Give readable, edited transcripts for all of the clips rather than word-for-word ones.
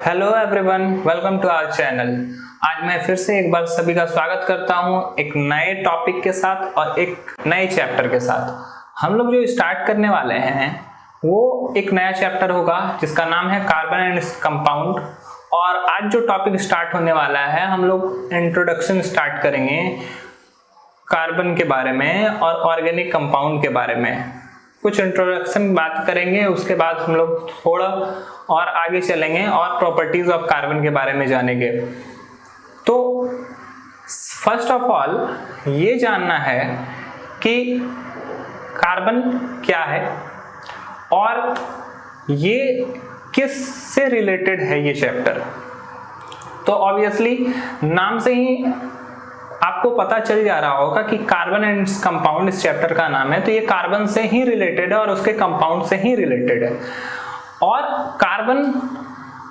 Hello everyone, welcome to our channel. आज मैं फिर से एक बार सभी का स्वागत करता हूं एक नए टॉपिक के साथ और एक नए चैप्टर के साथ। हम लोग जो स्टार्ट करने वाले हैं वो एक नया चैप्टर होगा जिसका नाम है कार्बन एंड इट्स कंपाउंड। और आज जो टॉपिक स्टार्ट होने वाला है, हम लोग इंट्रोडक्शन स्टार्ट करेंगे कार्बन के बारे में और ऑर्गेनिक कंपाउंड के बारे में। कुछ इंट्रोडक्शन बात करेंगे, उसके बाद हम लोग थोड़ा और आगे चलेंगे और प्रॉपर्टीज ऑफ कार्बन के बारे में जानेंगे। तो फर्स्ट ऑफ ऑल ये जानना है कि कार्बन क्या है और ये किस से रिलेटेड है ये चैप्टर। तो ऑब्वियसली नाम से ही आपको पता चल जा रहा होगा कि कार्बन एंड कंपाउंड इस चैप्टर का नाम है, तो ये कार्बन से ही रिलेटेड है और उसके कंपाउंड से ही रिलेटेड है। और कार्बन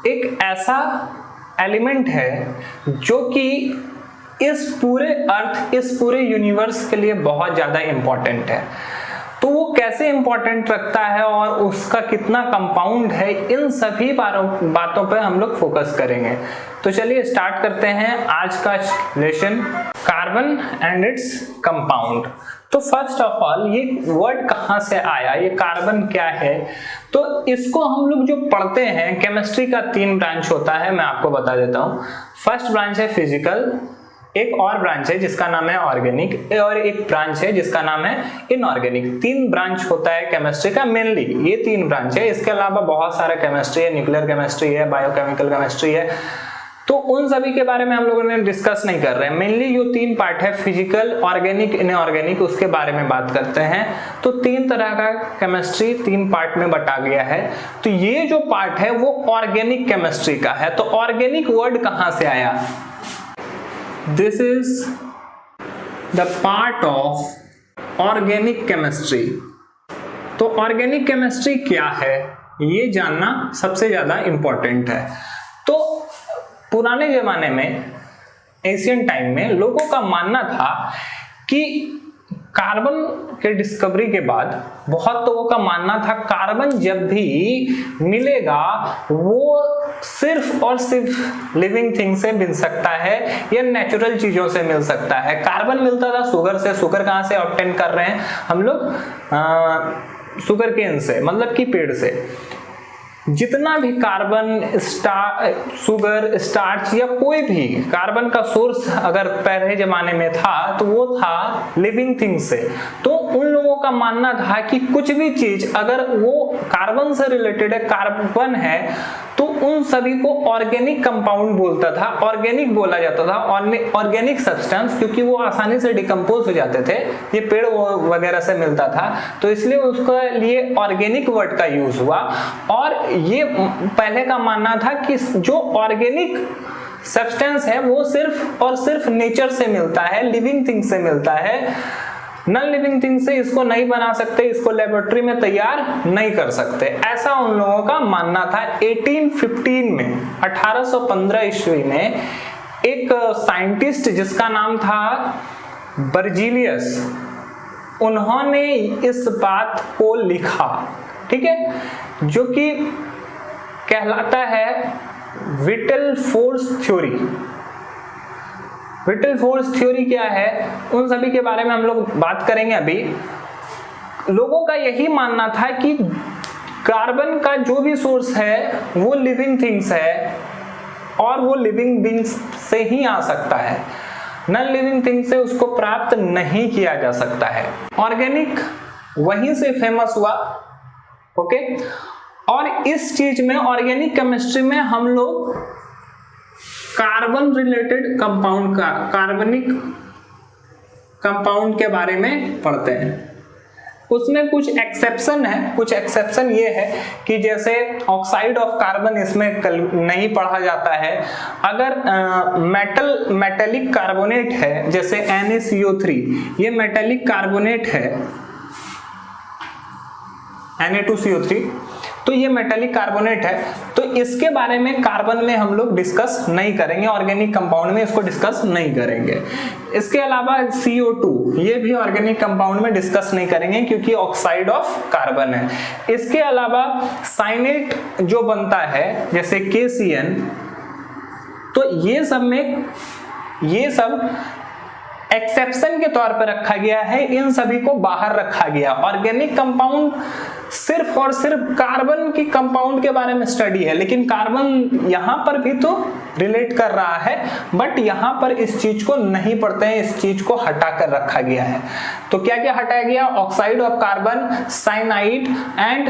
एक ऐसा एलिमेंट है जो कि इस पूरे अर्थ, इस पूरे यूनिवर्स के लिए बहुत ज्यादा इंपॉर्टेंट है। तो वो कैसे इंपॉर्टेंट रखता है और उसका कितना कंपाउंड है, इन सभी बातों पे हम लोग फोकस करेंगे। तो चलिए स्टार्ट करते हैं आज का lesson, carbon and its compound. तो फर्स्ट ऑफ ऑल ये वर्ड कहाँ से आया, ये कार्बन क्या है? तो इसको हम लोग जो पढ़ते हैं, केमिस्ट्री का 3 ब्रांच होता है, मैं आपको बता देता हूँ। फर्स्ट ब्रांच है फिजिकल, एक और ब्रांच है जिसका नाम है ऑर्गेनिक, और एक ब्रांच है जिसका नाम है इनऑर्गेनिक। 3 ब्रांच होता है केमिस्ट्री का, मेनली ये 3 ब्रांच है। इसके अलावा बहुत सारा केमिस्ट्री है, न्यूक्लियर केमिस्ट्री है, बायोकेमिकल केमिस्ट्री है। तो उन सभी के बारे में हम लोगों ने डिस्कस नहीं कर रहे हैं। मेनली जो 3 पार्ट है, फिजिकल, ऑर्गेनिक, इनऑर्गेनिक, उसके बारे में बात करते हैं। तो 3 तरह का केमिस्ट्री 3 पार्ट में बटा गया है। तो ये जो पार्ट है वो ऑर्गेनिक केमिस्ट्री का है। तो ऑर्गेनिक वर्ड कहां से आया? This is the part of organic chemistry। तो ऑर्गेनिक केमिस्ट्री क्या है ये जानना सबसे ज्यादा इंपॉर्टेंट है। तो पुराने जमाने में, एशियन टाइम में, लोगों का मानना था कि कार्बन के डिस्कवरी के बाद बहुत लोगों का मानना था कार्बन जब भी मिलेगा वो सिर्फ और सिर्फ लिविंग थिंग से मिल सकता है या नेचुरल चीजों से मिल सकता है। कार्बन मिलता था शुगर से। शुगर कहाँ से ऑब्टेन कर रहे हैं हम लोग? शुगर केन से, मतलब कि पेड़ से। जितना भी कार्बन, शुगर, स्टार्च या कोई भी कार्बन का सोर्स अगर पहले जमाने में था तो वो था लिविंग थिंग से। तो उन लोगों का मानना था कि कुछ भी चीज अगर वो कार्बन से रिलेटेड है, कार्बन है, तो उन सभी को ऑर्गेनिक कंपाउंड बोलता था, ऑर्गेनिक बोला जाता था, ऑर्गेनिक सब्सटेंस, क्योंकि वो आसानी से डिकम्पोज हो जाते थे, ये पेड़ वगैरह से मिलता था, तो इसलिए उसके लिए ऑर्गेनिक वर्ड का यूज हुआ। और ये पहले का मानना था कि जो ऑर्गेनिक सब्सटेंस है वो सिर्फ और सिर्फ नेचर से मिलता है, लिविंग थिंग से मिलता है। नॉन लिविंग थिंग से इसको नहीं बना सकते, इसको लेबोरेटरी में तैयार नहीं कर सकते, ऐसा उन लोगों का मानना था। 1815 में, 1815 ईस्वी में एक साइंटिस्ट जिसका नाम था बर्जीलियस, उन्होंने इस बात को लिखा, ठीक है, जो कि कहलाता है whittle force theory. Whittle force theory क्या है, उन सभी के बारे में हम लोग बात करेंगे अभी। लोगों का यही मानना था कि कार्बन का जो भी सोर्स है वो लिविंग थिंग्स है और वो लिविंग बीइंग्स से ही आ सकता है, नॉन लिविंग थिंग से उसको प्राप्त नहीं किया जा सकता है। ऑर्गेनिक वहीं से फेमस हुआ, ओके। और इस चीज में, ऑर्गेनिक केमिस्ट्री में, हम लोग कार्बन रिलेटेड कंपाउंड का, कार्बनिक कंपाउंड के बारे में पढ़ते हैं। उसमें कुछ एक्सेप्शन है। कुछ एक्सेप्शन ये है कि जैसे ऑक्साइड ऑफ कार्बन इसमें नहीं पढ़ा जाता है। अगर मेटेलिक कार्बोनेट है, जैसे NaCO3, ये मेटेलिक कार्बोनेट है, Na2CO3, तो ये मेटालिक कार्बोनेट है, तो इसके बारे में कार्बन में हम लोग डिस्कस नहीं करेंगे, ऑर्गेनिक कंपाउंड में इसको डिस्कस नहीं करेंगे। इसके अलावा CO2 ये भी ऑर्गेनिक कंपाउंड में डिस्कस नहीं करेंगे क्योंकि ऑक्साइड ऑफ कार्बन है। इसके अलावा साइनेट जो बनता है जैसे KCN, तो ये सब एक्सेप्शन के तौर पर रखा गया है, इन सभी को बाहर रखा गया। ऑर्गेनिक कंपाउंड सिर्फ और सिर्फ कार्बन की कंपाउंड के बारे में स्टडी है, लेकिन कार्बन यहां पर भी तो रिलेट कर रहा है, बट यहां पर इस चीज को नहीं पढ़ते हैं, इस चीज को हटा कर रखा गया है। तो क्या क्या हटाया गया? Oxide of carbon, cyanide and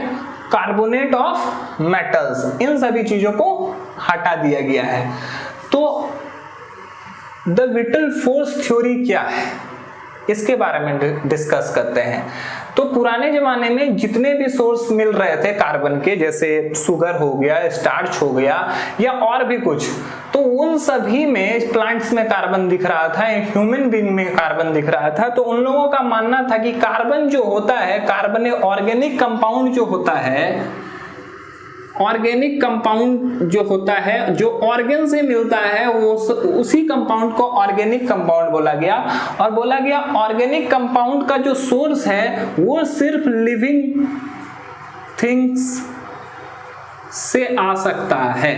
carbonate of metals, इन सभी चीजों को हटा दिया गया है। तो द विटल फोर्स थ्योरी क्या है, इसके बारे में डिस्कस करते हैं। तो पुराने जमाने में जितने भी सोर्स मिल रहे थे कार्बन के, जैसे शुगर हो गया, स्टार्च हो गया या और भी कुछ, तो उन सभी में प्लांट्स में कार्बन दिख रहा था, ह्यूमन बीइंग में कार्बन दिख रहा था। तो उन लोगों का मानना था कि कार्बन जो होता है, कार्बन ऑर्गेनिक कंपाउंड जो होता है, ऑर्गेनिक कंपाउंड जो होता है, जो ऑर्गेन से मिलता है, वो उसी कंपाउंड को ऑर्गेनिक कंपाउंड बोला गया। और बोला गया ऑर्गेनिक कंपाउंड का जो सोर्स है वो सिर्फ लिविंग थिंग्स से आ सकता है।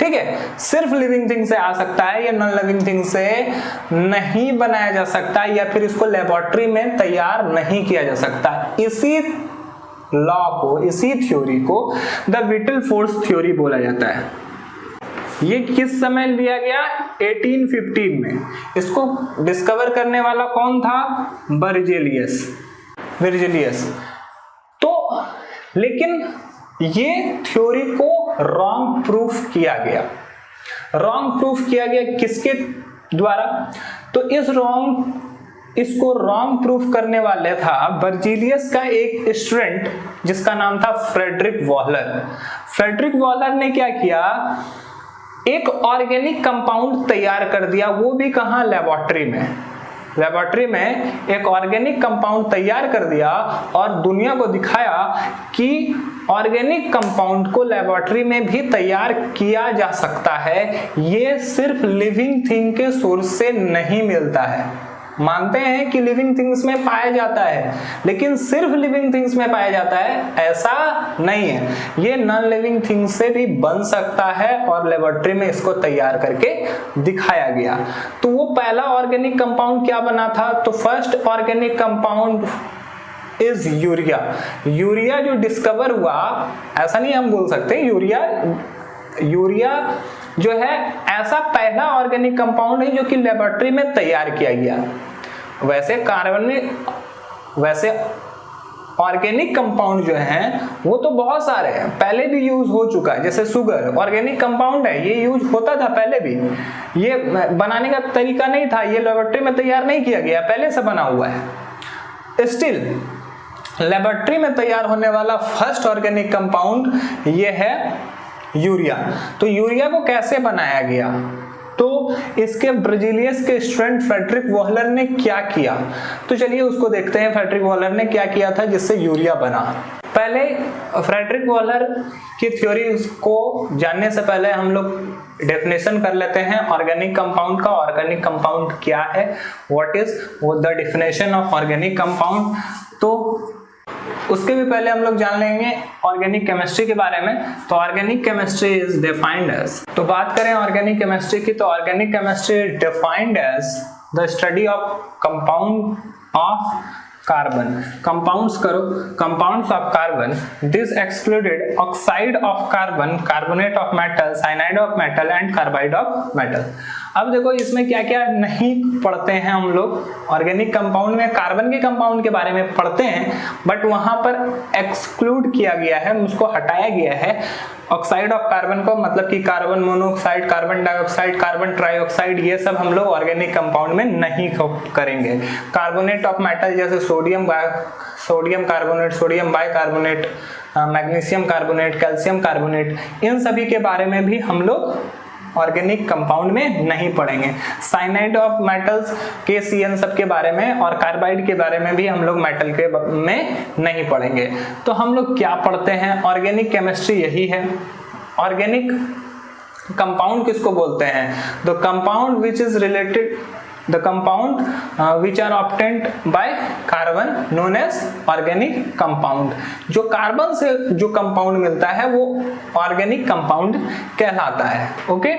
ठीक है, सिर्फ लिविंग थिंग से आ सकता है, या नॉन लिविंग थिंग से नहीं बनाया जा सकता, या फिर इसको लेबोरेटरी में तैयार नहीं किया जा सकता। इसी लॉ को, इसी थ्योरी को द विटल फोर्स थ्योरी बोला जाता है। ये किस समय लिया गया? 1815 में। इसको डिस्कवर करने वाला कौन था? बर्जेलियस। तो लेकिन ये थ्योरी को रॉन्ग प्रूफ किया गया। किसके द्वारा? तो इसको रॉन्ग प्रूफ करने वाले था बर्जीलियस का एक स्टूडेंट जिसका नाम था फ्रेडरिक वॉलर ने क्या किया? एक ऑर्गेनिक कंपाउंड तैयार कर दिया, वो भी कहां? लेबोरेटरी में एक ऑर्गेनिक कंपाउंड तैयार कर दिया और दुनिया को दिखाया कि ऑर्गेनिक कंपाउंड को लेबोरेटरी में भी तैयार किया जा सकता है, ये सिर्फ लिविंग थिंग के सोर्स से नहीं मिलता है। मानते हैं कि लिविंग थिंग्स में पाया जाता है, लेकिन सिर्फ लिविंग थिंग्स में पाया जाता है ऐसा नहीं है, ये नॉन लिविंग थिंग्स से भी बन सकता है, और लेबोरेटरी में इसको तैयार करके दिखाया गया। तो वो पहला ऑर्गेनिक कंपाउंड क्या बना था? तो first organic compound is urea जो डिस्कवर हुआ, ऐसा नहीं हम बोल सकते, यूरिया जो है ऐसा पहला ऑर्गेनिक कंपाउंड है जो कि लेबोरेटरी में तैयार किया गया। वैसे ऑर्गेनिक कंपाउंड जो है वो तो बहुत सारे हैं, पहले भी यूज हो चुका है। जैसे शुगर ऑर्गेनिक कंपाउंड है, ये यूज होता था पहले भी, ये बनाने का तरीका नहीं था, ये लेबोरेटरी में तैयार नहीं किया गया, पहले से बना हुआ है। स्टिल लेबोरेटरी में तैयार होने वाला फर्स्ट ऑर्गेनिक कंपाउंड ये है यूरिया। तो यूरिया को कैसे बनाया गया? तो इसके ब्राजीलियस के स्टूडेंट फ्रेडरिक वॉलर ने क्या किया? तो चलिए उसको देखते हैं, फ्रेडरिक वॉलर ने क्या किया था जिससे यूरिया बना। पहले फ्रेडरिक वॉलर की थ्योरी को जानने से पहले हम लोग डेफिनेशन कर लेते हैं ऑर्गेनिक कंपाउंड का। ऑर्गेनिक कंपाउंड क्या है? What is the definition of organic compound? तो उसके भी पहले हम लोग जान लेंगे ऑर्गेनिक केमिस्ट्री के बारे में। तो organic chemistry is defined as, तो बात करें ऑर्गेनिक केमिस्ट्री की, तो organic chemistry is defined as the study of compound of carbon. Compounds of carbon, this excluded oxide of carbon, carbonate of metal, cyanide of metal and carbide of metal. अब देखो इसमें क्या क्या नहीं पढ़ते हैं हम लोग। ऑर्गेनिक कंपाउंड में कार्बन के कंपाउंड के बारे में पढ़ते हैं, बट वहां पर एक्सक्लूड किया गया है, उसको हटाया गया है ऑक्साइड ऑफ कार्बन को, मतलब कि carbon monoxide, carbon dioxide, carbon trioxide, ये सब हम लोग ऑर्गेनिक कंपाउंड में नहीं करेंगे। कार्बोनेट ऑफ मेटल जैसे sodium carbonate, sodium bicarbonate, magnesium carbonate, calcium carbonate, इन सभी के बारे में भी हम लोग ऑर्गेनिक कंपाउंड में नहीं पढ़ेंगे। साइनाइड ऑफ मेटल्स KCN सब के बारे में और कार्बाइड के बारे में भी हम लोग मेटल के में नहीं पढ़ेंगे। तो हम लोग क्या पढ़ते हैं, ऑर्गेनिक केमिस्ट्री यही है। ऑर्गेनिक कंपाउंड किसको बोलते हैं, the compound which is related the compound which are obtained by carbon known as organic compound। जो कार्बन से जो कंपाउंड मिलता है वो ऑर्गेनिक कंपाउंड कहलाता है। ओके,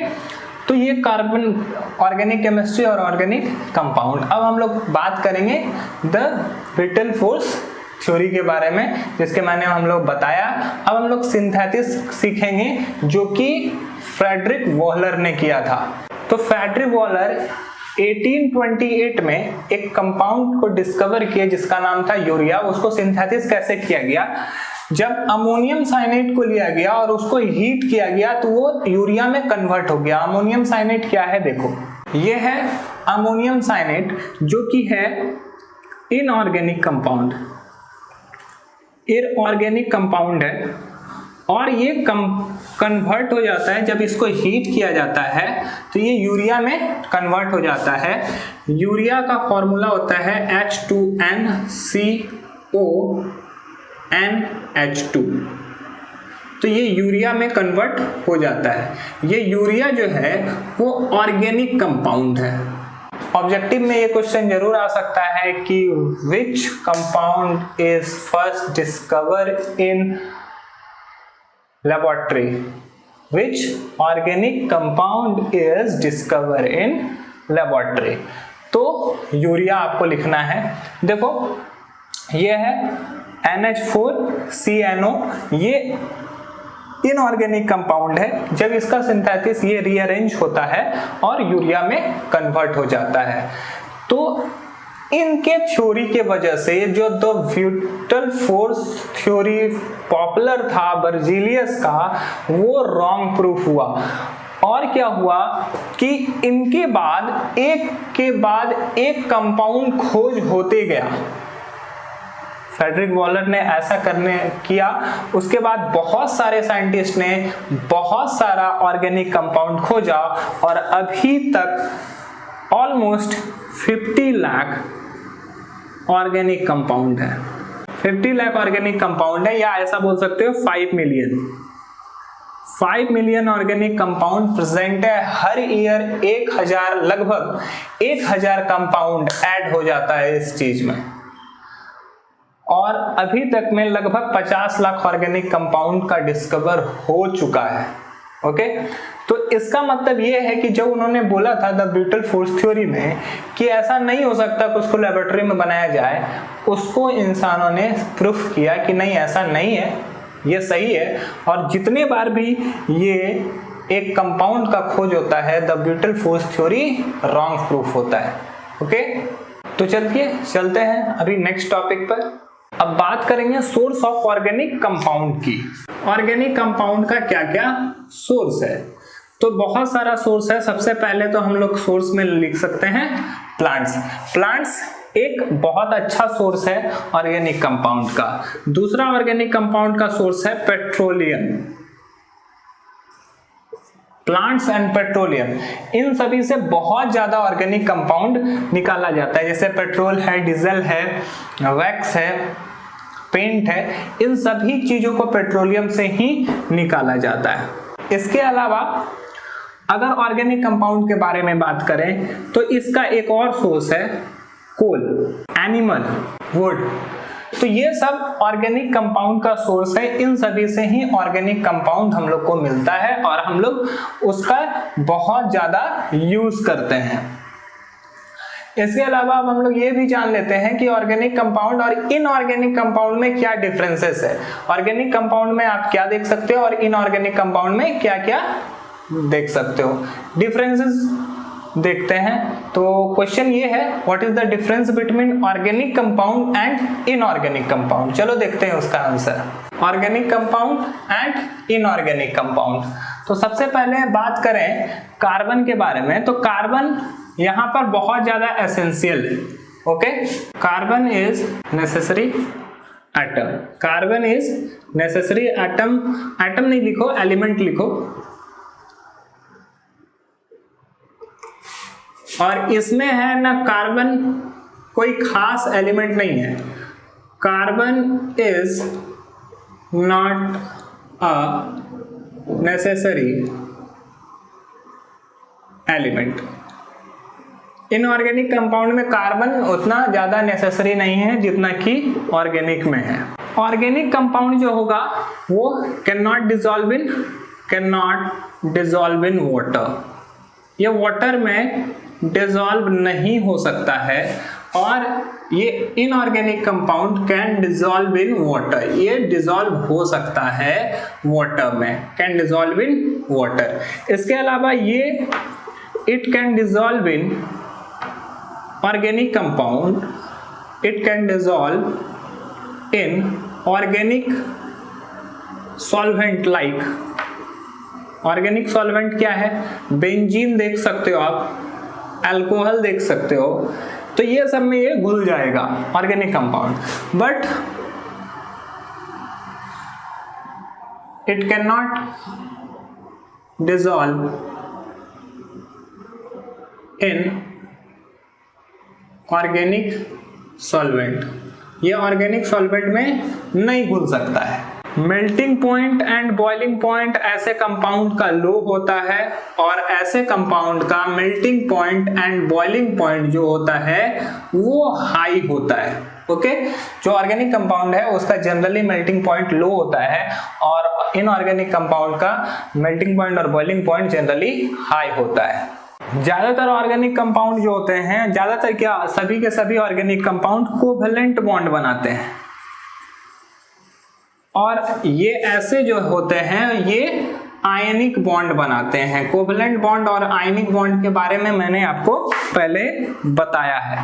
तो ये कार्बन ऑर्गेनिक केमिस्ट्री और ऑर्गेनिक कंपाउंड। अब हम लोग बात करेंगे द ब्रिटल फोर्स थ्योरी के बारे में, जिसके मैंने हम लोग बताया। अब हम लोग सिंथेसिस सीखेंगे जो कि फ्रेडरिक वॉलर ने किया था। तो फ्रेडरिक वॉलर 1828 में एक कंपाउंड को डिस्कवर किया जिसका नाम था यूरिया। उसको सिंथेसिस कैसे किया गया, जब अमोनियम साइनेट को लिया गया और उसको हीट किया गया तो वो यूरिया में कन्वर्ट हो गया। अमोनियम साइनेट क्या है, देखो ये है अमोनियम साइनेट जो कि है इनऑर्गेनिक कंपाउंड, इनऑर्गेनिक कंपाउंड है और ये कन्वर्ट हो जाता है। जब इसको हीट किया जाता है तो ये यूरिया में कन्वर्ट हो जाता है। यूरिया का फॉर्मूला होता है H2NCONH2। तो ये यूरिया में कन्वर्ट हो जाता है। ये यूरिया जो है वो ऑर्गेनिक कंपाउंड है। ऑब्जेक्टिव में ये क्वेश्चन जरूर आ सकता है कि which compound is first discover in laboratory, which organic compound is discovered in laboratory। तो यूरिया आपको लिखना है। देखो ये है NH4CNO, ये इनऑर्गेनिक कंपाउंड है। जब इसका सिंथेसिस ये रीअरेंज होता है और यूरिया में कन्वर्ट हो जाता है। तो इनके थ्योरी के वजह से जो the brittle force theory popular था बर्जीलियस का, वो रॉन्ग प्रूफ हुआ। और क्या हुआ कि इनके बाद एक के बाद एक कंपाउंड खोज होते गया। फ्रेडरिक वॉलर ने ऐसा करने किया, उसके बाद बहुत सारे साइंटिस्ट ने बहुत सारा ऑर्गेनिक कंपाउंड खोजा और अभी तक ऑलमोस्ट 50 लाख ऑर्गेनिक कंपाउंड है। 50 लाख ऑर्गेनिक कंपाउंड है, या ऐसा बोल सकते हो 5 मिलियन ऑर्गेनिक कंपाउंड प्रेजेंट है। हर ईयर 1000 लगभग 1000 कंपाउंड ऐड हो जाता है इस चीज में। और अभी तक में लगभग 50 लाख ऑर्गेनिक कंपाउंड का डिस्कवर हो चुका है। ओके, तो इसका मतलब ये है कि जब उन्होंने बोला था द ब्रिटल फोर्स थ्योरी में कि ऐसा नहीं हो सकता कि उसको लेबोरेटरी में बनाया जाए, उसको इंसानों ने प्रूफ किया कि नहीं ऐसा नहीं है, ये सही है। और जितने बार भी ये एक कंपाउंड का खोज होता है the brittle force theory wrong proof होता है। ओके, तो चलिए चलते हैं अभी नेक्स्ट टॉपिक पर। अब बात करेंगे सोर्स ऑफ ऑर्गेनिक कंपाउंड की। ऑर्गेनिक कंपाउंड का क्या क्या सोर्स है, तो बहुत सारा सोर्स है। सबसे पहले तो हम लोग सोर्स में लिख सकते हैं प्लांट्स। प्लांट्स एक बहुत अच्छा सोर्स है ऑर्गेनिक कंपाउंड का। दूसरा ऑर्गेनिक कंपाउंड का सोर्स है पेट्रोलियम। प्लांट्स एंड पेट्रोलियम, इन सभी से बहुत ज्यादा ऑर्गेनिक कंपाउंड निकाला जाता है। जैसे पेट्रोल है, डीजल है, वैक्स है, पेंट है, इन सभी चीजों को पेट्रोलियम से ही निकाला जाता है। इसके अलावा अगर ऑर्गेनिक कंपाउंड के बारे में बात करें तो इसका एक और सोर्स है कोल, एनिमल, वुड। तो ये सब ऑर्गेनिक कंपाउंड का सोर्स है। इन सभी से ही ऑर्गेनिक कंपाउंड हम लोग को मिलता है और हम लोग उसका बहुत ज्यादा यूज करते हैं। इसके अलावा अब हम लोग ये भी जान लेते हैं कि ऑर्गेनिक कंपाउंड और इनऑर्गेनिक कंपाउंड में क्या डिफरेंसेस है। ऑर्गेनिक कंपाउंड में आप क्या देख सकते हो और इनऑर्गेनिक कंपाउंड में क्या क्या देख सकते हो। डिफरेंसेस देखते हैं। तो क्वेश्चन ये है, what is the difference between organic compound and inorganic compound. चलो देखते हैं उसका answer. Organic compound and inorganic compound. तो सबसे पहले बात करें कार्बन के बारे में, तो कार्बन यहाँ पर बहुत ज्यादा एसेंशियल है। Okay, carbon is necessary atom. Carbon is necessary atom. Atom नहीं लिखो, एलिमेंट लिखो। और इसमें है ना कार्बन कोई खास एलिमेंट नहीं है, carbon is not a necessary element. Inorganic compound में कार्बन उतना ज्यादा नेसेसरी नहीं है जितना कि ऑर्गेनिक में है। ऑर्गेनिक कंपाउंड जो होगा वो can not dissolve in water, ये वाटर में डिसॉल्व नहीं हो सकता है। और ये inorganic compound can dissolve in water, ये डिसॉल्व हो सकता है वाटर में, कैन डिसॉल्व इन वाटर। इसके अलावा ये it can dissolve in organic compound, it can dissolve in organic solvent like, organic solvent क्या है, बेंजीन देख सकते हो आप, अल्कोहल देख सकते हो, तो ये सब में ये घुल जाएगा organic compound, but it can not dissolve in organic solvent, ये ऑर्गेनिक सॉल्वेंट में नहीं घुल सकता है। Melting point and boiling point ऐसे कंपाउंड का लो होता है, और ऐसे कंपाउंड का melting point and boiling point जो होता है वो हाई होता है। ओके, जो ऑर्गेनिक कंपाउंड है उसका जनरली मेल्टिंग पॉइंट लो होता है, और इनऑर्गेनिक कंपाउंड का मेल्टिंग पॉइंट और बॉइलिंग पॉइंट जनरली हाई होता है। ज्यादातर ऑर्गेनिक कंपाउंड जो होते हैं, ज्यादातर क्या, सभी के सभी ऑर्गेनिक कंपाउंड कोवेलेंट बॉन्ड बनाते हैं, और ये ऐसे जो होते हैं ये आयनिक बॉन्ड बनाते हैं। कोवेलेंट बॉन्ड और आयनिक बॉन्ड के बारे में मैंने आपको पहले बताया है।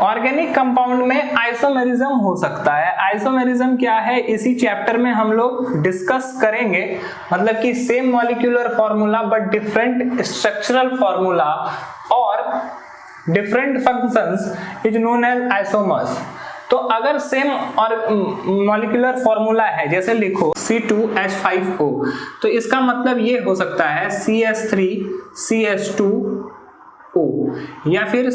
ऑर्गेनिक कंपाउंड में आइसोमेरिज्म हो सकता है। आइसोमेरिज्म क्या है, इसी चैप्टर में हम लोग डिस्कस करेंगे, मतलब कि same molecular formula but different structural formula और different functions is known as isomers. तो अगर सेम और मॉलिक्यूलर फॉर्मूला है, जैसे लिखो C2H5O, तो इसका मतलब ये हो सकता है CS3CH2O, या फिर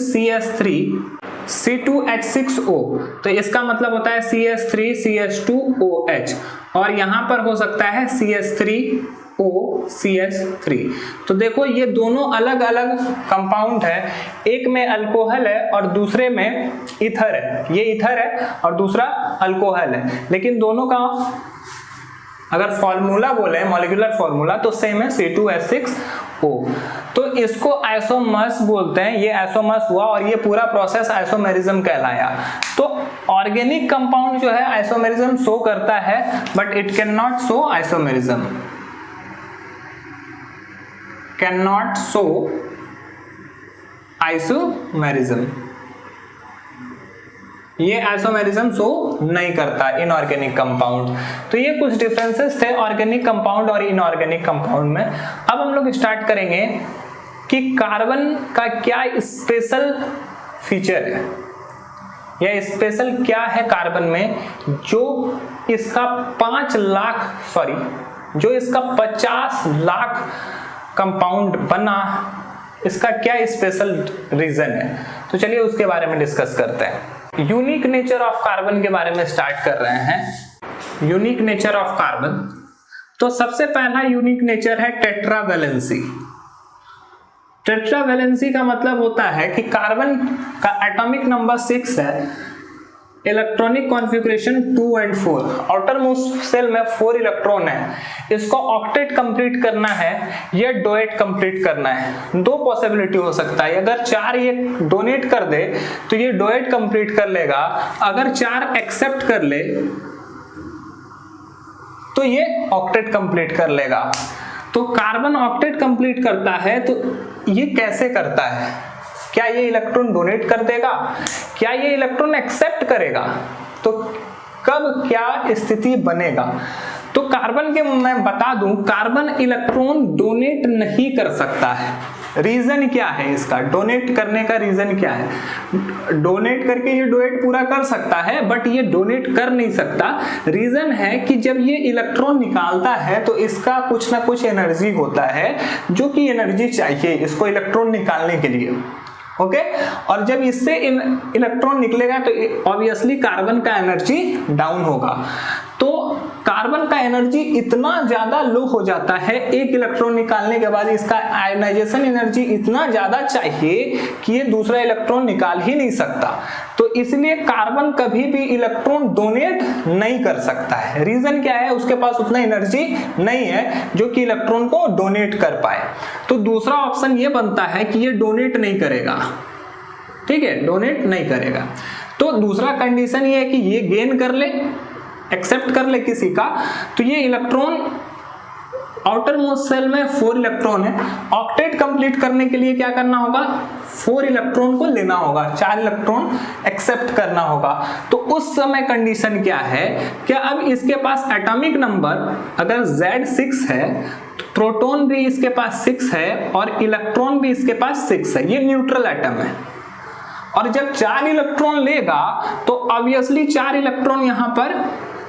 C2H6O, तो इसका मतलब होता है CS3CH2OH, और यहां पर हो सकता है CS3OCH3। तो देखो ये दोनों अलग अलग कंपाउंड है, एक में अल्कोहल है और दूसरे में ईथर है, ये ईथर है और दूसरा अल्कोहल है, लेकिन दोनों का अगर फॉर्मूला बोले मॉलिक्यूलर फॉर्मूला तो सेम है C2H6O। तो इसको आइसोमर्स बोलते हैं, ये आइसोमर्स हुआ और ये पूरा प्रोसेस आइसोमेरिज्म कहलाया। तो ऑर्गेनिक कंपाउंड जो है आइसोमेरिज्म शो करता है, but it can not show isomerism, can not show isomerism, ये आइसोमेरिज्म शो नहीं करता इनऑर्गेनिक कंपाउंड। तो ये कुछ डिफरेंसेस थे ऑर्गेनिक कंपाउंड और इनऑर्गेनिक कंपाउंड में। अब हम लोग स्टार्ट करेंगे कि कार्बन का क्या स्पेशल फीचर है, या स्पेशल क्या है कार्बन में जो इसका 50 लाख कंपाउंड बना, इसका क्या स्पेशल रीजन है। तो चलिए उसके बारे में डिस्कस करते हैं। यूनिक नेचर ऑफ कार्बन के बारे में स्टार्ट कर रहे हैं। यूनिक नेचर ऑफ कार्बन, तो सबसे पहला यूनिक नेचर है टेट्रावैलेंसी। टेट्रावैलेंसी का मतलब होता है कि कार्बन का एटॉमिक नंबर 6 है, इलेक्ट्रॉनिक कॉन्फ़िगरेशन 2 और 4, आउटर मोस्ट शेल में 4 इलेक्ट्रॉन है, इसको ऑक्टेट कंप्लीट करना है या डोएट कंप्लीट करना है। दो पॉसिबिलिटी हो सकता है, अगर 4 ये डोनेट कर दे तो ये डोएट कंप्लीट कर लेगा, अगर 4 एक्सेप्ट कर ले तो ये ऑक्टेट कंप्लीट कर लेगा। तो कार्बन ऑक्टेट कंप्लीट करता है, तो ये कैसे करता है, क्या ये इलेक्ट्रॉन डोनेट कर देगा, क्या ये इलेक्ट्रॉन एक्सेप्ट करेगा, तो कब क्या स्थिति बनेगा। तो कार्बन के मैं बता दूं, कार्बन इलेक्ट्रॉन डोनेट नहीं कर सकता है। रीजन क्या है इसका, डोनेट करने का रीजन क्या है। डोनेट करके ये डोनेट पूरा कर सकता है, बट ये डोनेट कर नहीं सकता। रीजन है कि जब ये इलेक्ट्रॉन निकालता है तो इसका कुछ ना कुछ एनर्जी होता है, जो कि एनर्जी चाहिए इसको इलेक्ट्रॉन निकालने के लिए। ओके और जब इससे इलेक्ट्रॉन निकलेगा तो ऑब्वियसली कार्बन का एनर्जी डाउन होगा। तो कार्बन का एनर्जी इतना ज्यादा लो हो जाता है एक इलेक्ट्रॉन निकालने के बाद, इसका आयनाइजेशन एनर्जी इतना ज्यादा चाहिए कि ये दूसरा इलेक्ट्रॉन निकाल ही नहीं सकता। तो इसलिए कार्बन कभी भी इलेक्ट्रॉन डोनेट नहीं कर सकता है। रीजन क्या है, उसके पास उतना एनर्जी नहीं है जो कि इलेक्ट्रॉन को डोनेट कर पाए। तो दूसरा ऑप्शन ये बनता है कि ये डोनेट नहीं करेगा, ठीक है, डोनेट नहीं करेगा। तो दूसरा कंडीशन ये है कि ये गेन कर ले, एक्सेप्ट कर ले किसी का, तो ये इलेक्ट्रॉन आउटर मोस्ट सेल में 4 इलेक्ट्रॉन है, ऑक्टेट कंप्लीट करने के लिए क्या करना होगा, 4 इलेक्ट्रॉन को लेना होगा, 4 इलेक्ट्रॉन एक्सेप्ट करना होगा। तो उस समय कंडीशन क्या है, क्या अब इसके पास एटॉमिक नंबर अगर Z6 है, तो प्रोटॉन भी इसके पास 6 है और इलेक्ट्रॉन भी इसके पास 6 है, ये न्यूट्रल एटम है। और जब 4 इलेक्ट्रॉन लेगा तो ऑब्वियसली 4 इलेक्ट्रॉन यहां पर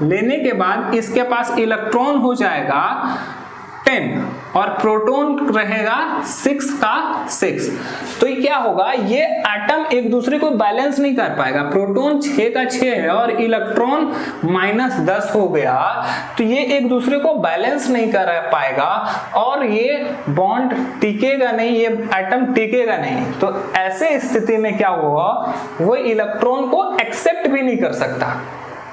लेने के बाद इसके पास इलेक्ट्रॉन हो जाएगा 10 और प्रोटॉन रहेगा 6 का 6। तो ये क्या होगा, ये एटम एक दूसरे को बैलेंस नहीं कर पाएगा। प्रोटॉन 6 का 6 है और इलेक्ट्रॉन -10 हो गया, तो ये एक दूसरे को बैलेंस नहीं कर पाएगा और ये बॉन्ड टिकेगा नहीं, ये एटम टिकेगा नहीं। तो ऐसे स्थिति में क्या होगा, वो इलेक्ट्रॉन को एक्सेप्ट भी नहीं कर सकता,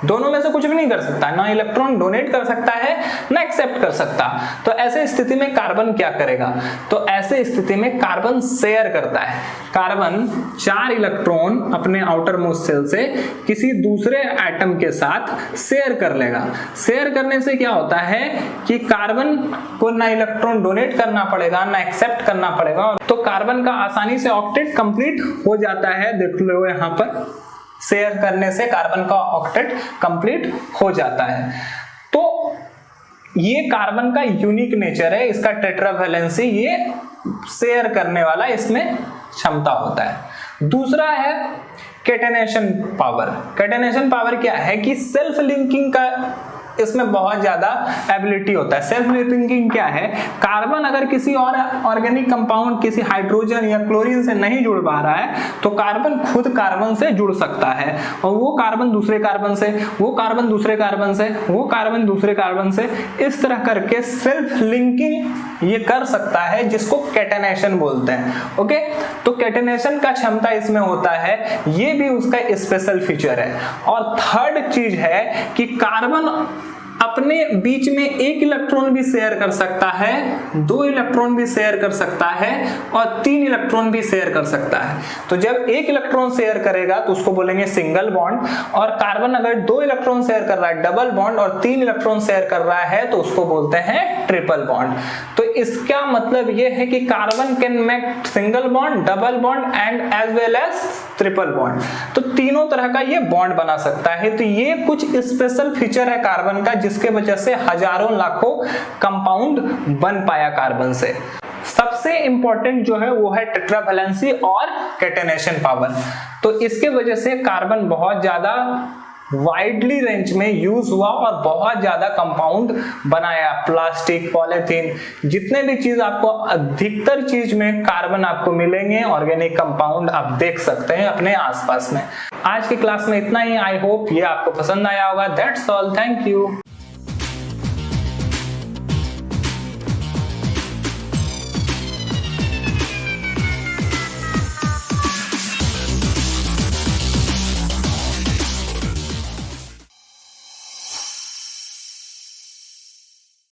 दोनों में से कुछ भी नहीं कर सकता, ना इलेक्ट्रॉन डोनेट कर सकता है ना एक्सेप्ट कर सकता। तो ऐसे स्थिति में कार्बन क्या करेगा, तो ऐसे स्थिति में कार्बन शेयर करता है। कार्बन 4 इलेक्ट्रॉन अपने आउटर मोस्ट सेल से किसी दूसरे एटम के साथ शेयर कर लेगा। शेयर करने से क्या होता है कि कार्बन को ना इलेक्ट्रॉन डोनेट करना पड़ेगा ना एक्सेप्ट करना पड़ेगा, तो कार्बन का आसानी से ऑक्टेट कंप्लीट हो जाता है। देख लो यहाँ पर शेयर करने से कार्बन का ऑक्टेट कंप्लीट हो जाता है। तो ये कार्बन का यूनिक नेचर है, इसका टेट्रावैलेंसी, ये शेयर करने वाला इसमें क्षमता होता है। दूसरा है कैटेनेशन पावर। कैटेनेशन पावर क्या है कि सेल्फ लिंकिंग का इसमें बहुत ज्यादा एबिलिटी होता है। सेल्फ लिंकिंग क्या है, कार्बन अगर किसी और ऑर्गेनिक कंपाउंड किसी हाइड्रोजन या क्लोरीन से नहीं जुड़ पा रहा है तो कार्बन खुद कार्बन से जुड़ सकता है और वो कार्बन दूसरे कार्बन से, वो कार्बन दूसरे कार्बन से, वो कार्बन दूसरे कार्बन से, इस तरह करके सेल्फ लिंकिंग ये कर सकता है, जिसको कैटेनेशन बोलते हैं। ओके, तो कैटेनेशन का क्षमता इसमें होता है, ये भी उसका स्पेशल फीचर है। और थर्ड चीज है कि कार्बन अपने बीच में 1 इलेक्ट्रॉन भी शेयर कर सकता है, 2 इलेक्ट्रॉन भी शेयर कर सकता है और 3 इलेक्ट्रॉन भी शेयर कर सकता है। तो जब 1 इलेक्ट्रॉन शेयर करेगा तो उसको बोलेंगे सिंगल बॉन्ड, और कार्बन अगर 2 इलेक्ट्रॉन शेयर कर रहा है डबल बॉन्ड, और 3 इलेक्ट्रॉन शेयर कर रहा है तो उसको बोलते हैं ट्रिपल बॉन्ड। तो इसका मतलब ये है कि carbon can make single bond, double bond and as well as triple bond. तो तीनों तरह का ये बॉन्ड बना सकता है। तो ये कुछ स्पेशल फीचर है कार्बन का, जिसके वजह से हजारों लाखों कंपाउंड बन पाया कार्बन से। सबसे इंपॉर्टेंट जो है वो है टेट्रावैलेंसी और कैटेनेशन पावर। तो इसके वजह से कार्बन बहुत ज्यादा वाइडली रेंज में यूज हुआ और बहुत ज्यादा कंपाउंड बनाया। प्लास्टिक, पॉलीथीन, जितने भी चीज आपको, अधिकतर चीज में कार्बन आपको मिलेंगे, ऑर्गेनिक कंपाउंड आप देख सकते हैं अपने आसपास में। आज की क्लास में इतना ही। आई होप ये आपको पसंद आया होगा। That's all, thank you.